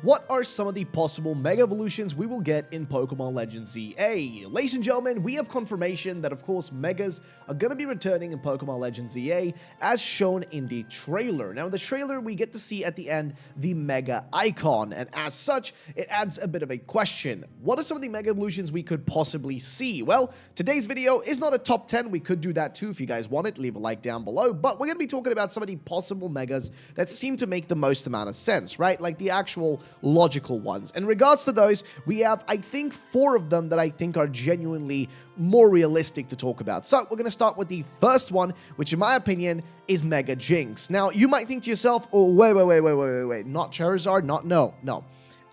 What are some of the possible Mega Evolutions we will get in Pokémon Legends Z-A? Ladies and gentlemen, we have confirmation that of course Megas are going to be returning in Pokémon Legends Z-A as shown in the trailer. Now in the trailer we get to see at the end the Mega icon, and as such it adds a bit of a question. What are some of the Mega Evolutions we could possibly see? Well, today's video is not a top 10, we could do that too if you guys want it, leave a like down below, but we're going to be talking about some of the possible Megas that seem to make the most amount of sense, right? Like the actual logical ones. In regards to those, we have, I think, 4 of them that I think are genuinely more realistic to talk about. So we're going to start with the first one, which in my opinion is Mega Jynx. Now, you might think to yourself, oh, wait, not Charizard, no.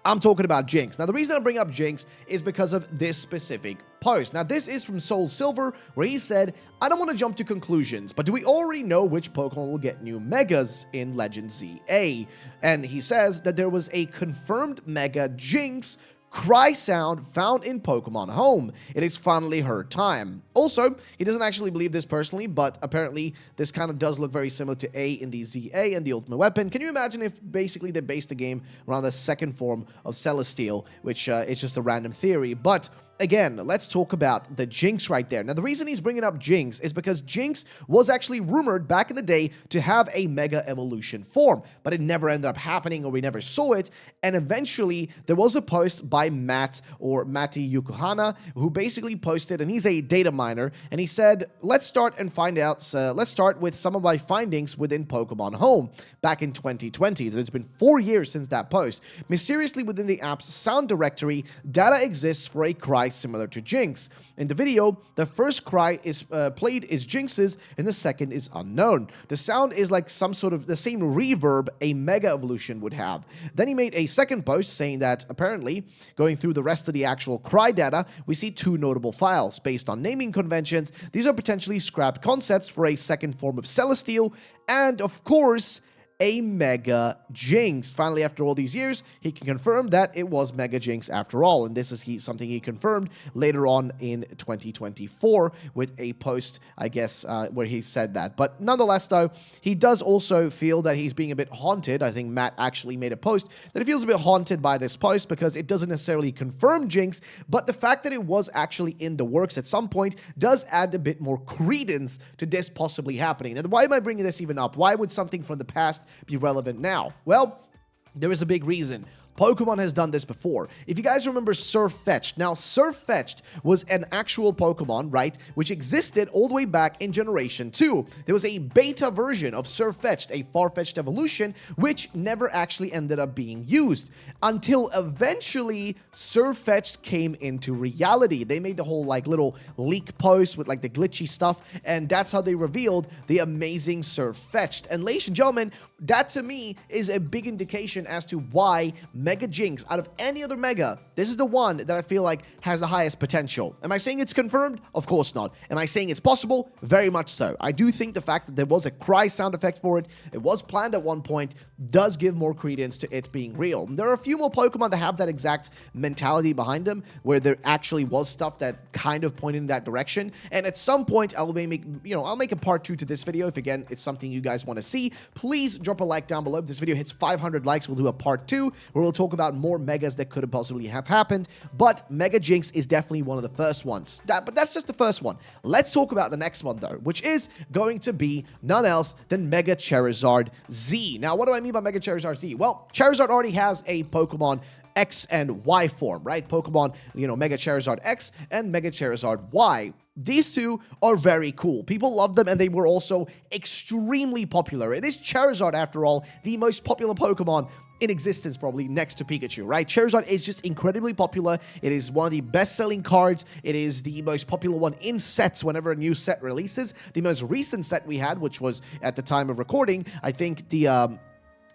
I'm talking about Jynx. Now, the reason I bring up Jynx is because of this specific post. Now, this is from Soul Silver, where he said, I don't want to jump to conclusions, but do we already know which Pokemon will get new Megas in Legends Z-A? And he says that there was a confirmed Mega Jynx cry sound found in Pokemon Home. It is finally her time. Also, he doesn't actually believe this personally, but apparently this kind of does look very similar to A in the ZA and the Ultimate Weapon. Can you imagine if basically they based the game around the second form of Celesteal, which is just a random theory, but again, let's talk about the Jynx right there. Now, the reason he's bringing up Jynx is because Jynx was actually rumored back in the day to have a Mega Evolution form, but it never ended up happening, or we never saw it. And eventually, there was a post by Matty Yukuhana, who basically posted, and he's a data miner, and he said, let's start and find out, let's start with some of my findings within Pokemon Home back in 2020. It's been 4 years since that post. Mysteriously, within the app's sound directory, data exists for a cry similar to Jynx. In the video, the first cry is played is Jynx's, and the second is unknown. The sound is like some sort of the same reverb a Mega Evolution would have. Then he made a second post saying that apparently, going through the rest of the actual cry data, we see 2 notable files. Based on naming conventions, these are potentially scrapped concepts for a second form of Celesteal, and of course, a Mega Jynx. Finally, after all these years, he can confirm that it was Mega Jynx after all, and this is something he confirmed later on in 2024 with a post, I guess, where he said that. But nonetheless, though, he does also feel that he's being a bit haunted. I think Matt actually made a post that he feels a bit haunted by this post because it doesn't necessarily confirm Jynx, but the fact that it was actually in the works at some point does add a bit more credence to this possibly happening. And why am I bringing this even up? Why would something from the past be relevant now? Well, there is a big reason. Pokemon has done this before. If you guys remember Surfetch'd, now Surfetch'd was an actual Pokemon, right, which existed all the way back in Generation 2. There was a beta version of Surfetch'd, a far-fetched evolution, which never actually ended up being used, until eventually Surfetch'd came into reality. They made the whole like little leak post with like the glitchy stuff, and that's how they revealed the amazing Surfetch'd. And ladies and gentlemen, that to me is a big indication as to why Mega Jynx, out of any other Mega, this is the one that I feel like has the highest potential. Am I saying it's confirmed? Of course not. Am I saying it's possible? Very much so. I do think the fact that there was a cry sound effect for it, it was planned at one point, does give more credence to it being real. There are a few more Pokemon that have that exact mentality behind them, where there actually was stuff that kind of pointed in that direction. And at some point, I'll make a part 2 to this video. If again, it's something you guys want to see, please drop a like down below. If this video hits 500 likes, we'll do a part 2 where we'll talk about more Megas that could have possibly have happened. But Mega Jynx is definitely one of the first ones. But that's just the first one. Let's talk about the next one though, which is going to be none else than Mega Charizard Z. Now, what do I mean by Mega Charizard Z? Well, Charizard already has a Pokemon X and Y form, right? Pokemon, Mega Charizard X and Mega Charizard Y. These two are very cool. People love them, and they were also extremely popular. It is Charizard, after all, the most popular Pokemon in existence, probably next to Pikachu, right? Charizard is just incredibly popular. It is one of the best-selling cards. It is the most popular one in sets whenever a new set releases. The most recent set we had, which was at the time of recording, I think the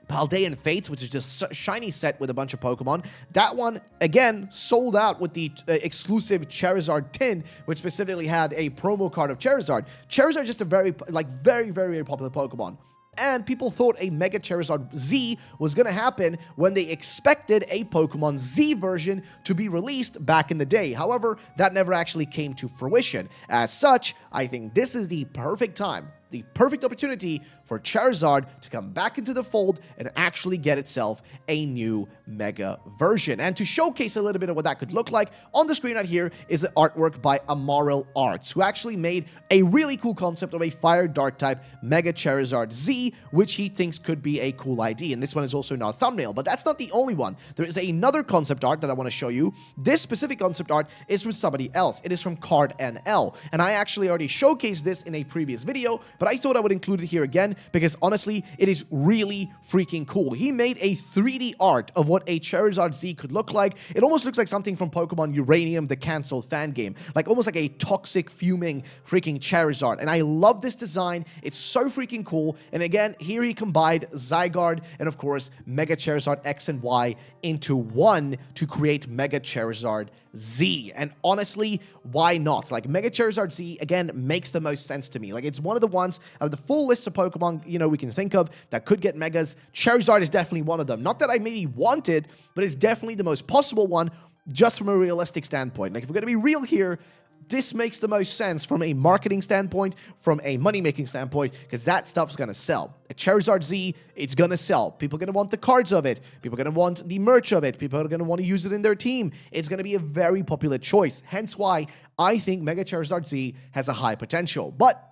Paldean Fates, which is just a shiny set with a bunch of Pokemon. That one, again, sold out with the exclusive Charizard tin, which specifically had a promo card of Charizard. Charizard is just a very popular Pokemon. And people thought a Mega Charizard Z was going to happen when they expected a Pokemon Z version to be released back in the day. However, that never actually came to fruition. As such, I think this is the perfect time the perfect opportunity for Charizard to come back into the fold and actually get itself a new Mega version. And to showcase a little bit of what that could look like, on the screen right here is the artwork by Amaril Arts, who actually made a really cool concept of a Fire Dark type Mega Charizard Z, which he thinks could be a cool idea. And this one is also in our thumbnail, but that's not the only one. There is another concept art that I want to show you. This specific concept art is from somebody else. It is from Card NL, and I actually already showcased this in a previous video, but I thought I would include it here again because honestly, it is really freaking cool. He made a 3D art of what a Charizard Z could look like. It almost looks like something from Pokemon Uranium, the canceled fan game, like almost like a toxic, fuming freaking Charizard. And I love this design. It's so freaking cool. And again, here he combined Zygarde and of course Mega Charizard X and Y into one to create Mega Charizard Z. And honestly, why not? Like, Mega Charizard Z, again, makes the most sense to me. Like, it's one of the ones out of the full list of Pokemon, you know, we can think of that could get Megas. Charizard is definitely one of them. Not that I maybe want it, but it's definitely the most possible one just from a realistic standpoint. Like, if we're going to be real here, this makes the most sense from a marketing standpoint, from a money-making standpoint, because that stuff's going to sell. A Charizard Z, it's going to sell. People are going to want the cards of it. People are going to want the merch of it. People are going to want to use it in their team. It's going to be a very popular choice. Hence why I think Mega Charizard Z has a high potential. But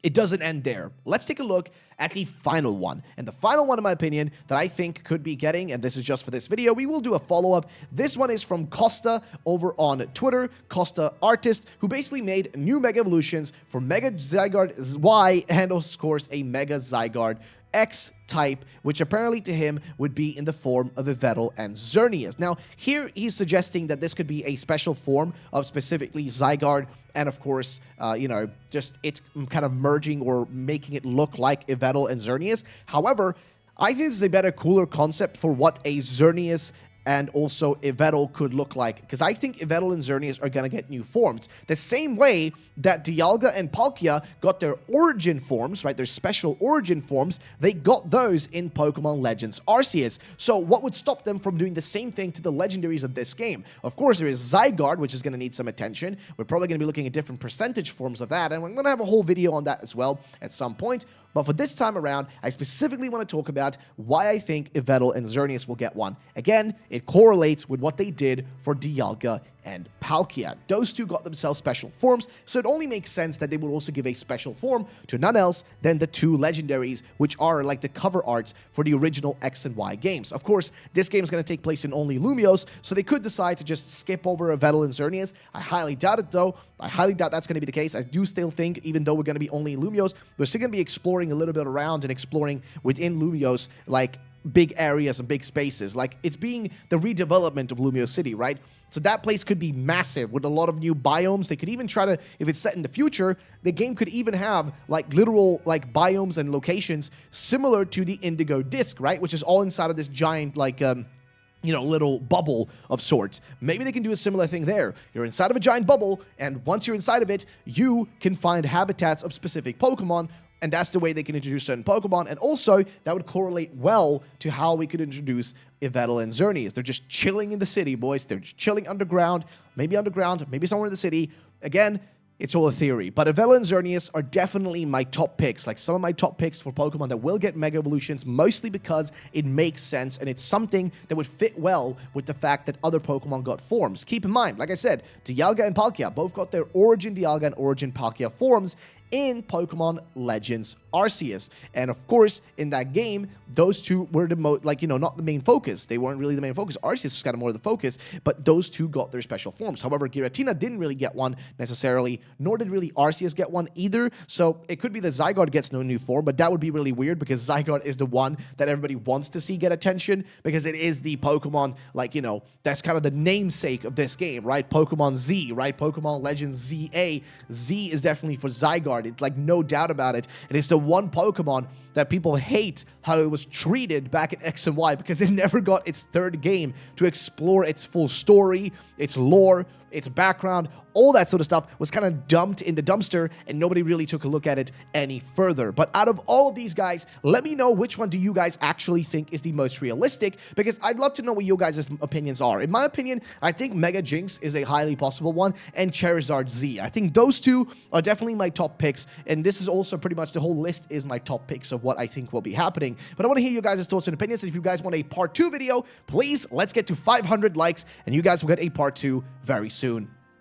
it doesn't end there. Let's take a look at the final one. And the final one, in my opinion, that I think could be getting, and this is just for this video, we will do a follow-up. This one is from Costa over on Twitter, Costa Artist, who basically made new Mega Evolutions for Mega Zygarde Y and, of course, a Mega Zygarde X type, which apparently to him would be in the form of Yveltal and Xerneas. Now, here he's suggesting that this could be a special form of specifically Zygarde, and of course, you know, just it's kind of merging or making it look like Yveltal and Xerneas. However, I think this is a better, cooler concept for what a Xerneas and also Yveltal could look like, because I think Yveltal and Xerneas are going to get new forms. The same way that Dialga and Palkia got their origin forms, right, their special origin forms, they got those in Pokemon Legends Arceus. So what would stop them from doing the same thing to the legendaries of this game? Of course, there is Zygarde, which is going to need some attention. We're probably going to be looking at different percentage forms of that, and we're going to have a whole video on that as well at some point. But for this time around, I specifically want to talk about why I think Yveltal and Xerneas will get one. Again, it correlates with what they did for Dialga and Palkia. Those two got themselves special forms, so it only makes sense that they would also give a special form to none else than the two legendaries, which are like the cover arts for the original X and Y games. Of course, this game is going to take place in only Lumiose, so they could decide to just skip over Yveltal and Xerneas. I highly doubt it, though. I highly doubt that's going to be the case. I do still think, even though we're going to be only in Lumiose, we're still going to be exploring a little bit around and exploring within Lumiose, like big areas and big spaces. Like, it's being the redevelopment of Lumiose City, right? So that place could be massive with a lot of new biomes. They could even try to, if it's set in the future, the game could even have like literal like biomes and locations similar to the Indigo Disc, right? Which is all inside of this giant like you know, little bubble of sorts. Maybe they can do a similar thing there. You're inside of a giant bubble, and once you're inside of it, you can find habitats of specific Pokemon, and that's the way they can introduce certain Pokemon. And also, that would correlate well to how we could introduce Yveltal and Xerneas. They're just chilling in the city, boys. They're just chilling underground, maybe somewhere in the city. Again, it's all a theory, but Yveltal and Xerneas are definitely my top picks, like some of my top picks for Pokemon that will get Mega Evolutions, mostly because it makes sense and it's something that would fit well with the fact that other Pokemon got forms. Keep in mind, like I said, Dialga and Palkia both got their Origin Dialga and Origin Palkia forms in Pokemon Legends Arceus. And of course, in that game, those two were the most, like, you know, not the main focus. They weren't really the main focus. Arceus was kind of more the focus, but those two got their special forms. However, Giratina didn't really get one necessarily, nor did really Arceus get one either. So it could be that Zygarde gets no new form, but that would be really weird because Zygarde is the one that everybody wants to see get attention because it is the Pokemon, like, you know, that's kind of the namesake of this game, right? Pokemon Z, right? Pokemon Legends Z-A. Z is definitely for Zygarde. It's like no doubt about it. And it's the one Pokemon that people hate how it was treated back in X and Y because it never got its third game to explore its full story, its lore, its background, all that sort of stuff was kind of dumped in the dumpster and nobody really took a look at it any further. But out of all of these guys, let me know which one do you guys actually think is the most realistic, because I'd love to know what your guys' opinions are. In my opinion, I think Mega Jynx is a highly possible one, and Charizard Z. I think those two are definitely my top picks, and this is also pretty much the whole list is my top picks of what I think will be happening. But I want to hear your guys' thoughts and opinions, and if you guys want a part 2 video, please, let's get to 500 likes, and you guys will get a part 2 very soon.